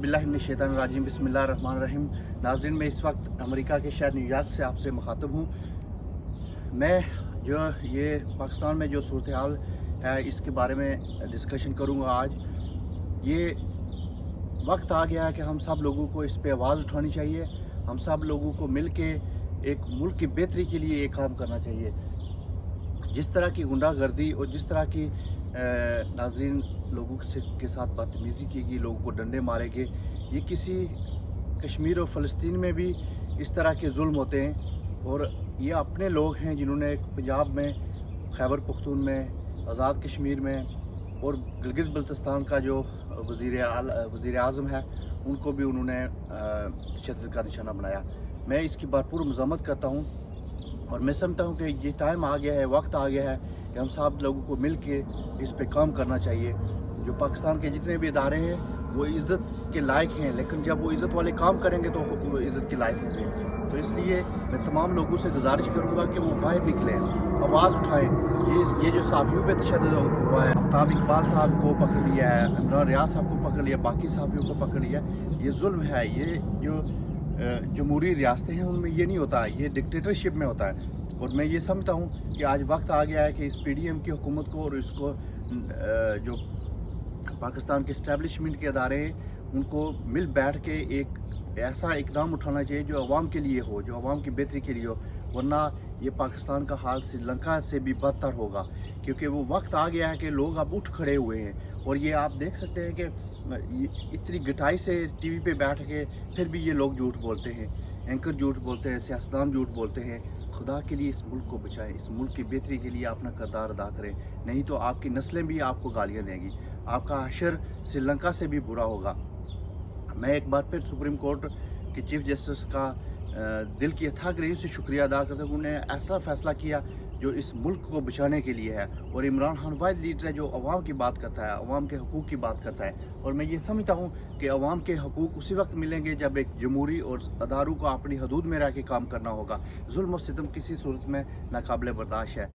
औज़ुबिल्लाहिमिनश्शैतानिर्रजीम बिस्मिल्लाहिर्रहमानिर्रहीम। नाज़रीन, मैं इस वक्त अमेरिका के शहर न्यूयॉर्क से आपसे मुखातब हूँ। मैं जो ये पाकिस्तान में जो सूरत हाल है इसके बारे में डिस्कशन करूँगा आज। ये वक्त आ गया है कि हम सब लोगों को इस पे आवाज़ उठानी चाहिए। हम सब लोगों को मिल के एक मुल्क की बेहतरी के लिए एक काम करना चाहिए। जिस तरह की गुंडागर्दी और जिस तरह की नाज़रीन लोगों के साथ बदतमीज़ी की गई, लोगों को डंडे मारे गए, ये किसी कश्मीर और फ़लस्तीन में भी इस तरह के जुल्म होते हैं। और ये अपने लोग हैं जिन्होंने पंजाब में, खैबर पख्तून में, आज़ाद कश्मीर में और गिलगित बल्तिस्तान का जो वज़ीर आज़म है उनको भी उन्होंने तशद्दुद का निशाना बनाया। मैं इसकी भरपूर मज़म्मत करता हूँ और मैं समझता हूँ कि ये टाइम आ गया है, वक्त आ गया है कि हम सब लोगों को मिल के इस पे काम करना चाहिए। जो पाकिस्तान के जितने भी इदारे हैं वो इज़्ज़त के लायक हैं, लेकिन जब वो इज़्ज़त वाले काम करेंगे तो वो इज़्ज़त के लायक होंगे। तो इसलिए मैं तमाम लोगों से गुजारिश करूँगा कि वो बाहर निकलें, आवाज़ उठाएँ। ये जो सहाफ़ियों पे तशद्दुद हुआ है, आफ्ताब इकबाल साहब को पकड़ लिया है, इमरान रियाज साहब को पकड़ लिया, बाकी सहाफ़ियों को पकड़ लिया, ये जुल्म है। ये जो जमहूरी रियासतें हैं उनमें ये नहीं होता, ये डिक्टेटरशिप में होता है। और मैं ये समझता हूँ कि आज वक्त आ गया है कि इस PDM की हुकूमत को और इसको जो पाकिस्तान के इस्टेब्लिशमेंट के अदारे हैं उनको मिल बैठ के एक ऐसा इकदाम उठाना चाहिए जो अवाम के लिए हो, जो अवाम की बेहतरी के लिए हो। वरना ये पाकिस्तान का हाल श्रीलंका से भी बदतर होगा, क्योंकि वो वक्त आ गया है कि लोग अब उठ खड़े हुए हैं। और ये आप देख सकते हैं कि इतनी गटाई से TV पे बैठ के फिर भी ये लोग झूठ बोलते हैं, एंकर झूठ बोलते हैं, सियासतदान झूठ बोलते हैं। खुदा के लिए इस मुल्क को बचाएं, इस मुल्क की बेहतरी के लिए अपना किरदार अदा करें, नहीं तो आपकी नस्लें भी आपको गालियाँ देंगी, आपका हशर श्रीलंका से भी बुरा होगा। मैं एक बार फिर सुप्रीम कोर्ट के चीफ जस्टिस का दिल की अथाह गहराइयों से शुक्रिया अदा करता हूँ। उन्होंने ऐसा फ़ैसला किया जो इस मुल्क को बचाने के लिए है। और इमरान खान वाहिद लीडर है जो अवाम की बात करता है, अवाम के हकूक़ की बात करता है। और मैं ये समझता हूँ कि अवाम के हकूक़ उसी वक्त मिलेंगे जब एक जमहूरी और अदारों को अपनी हदूद में रह के काम करना होगा। जुल्म और सितम किसी सूरत में नाकाबिले बर्दाश्त है।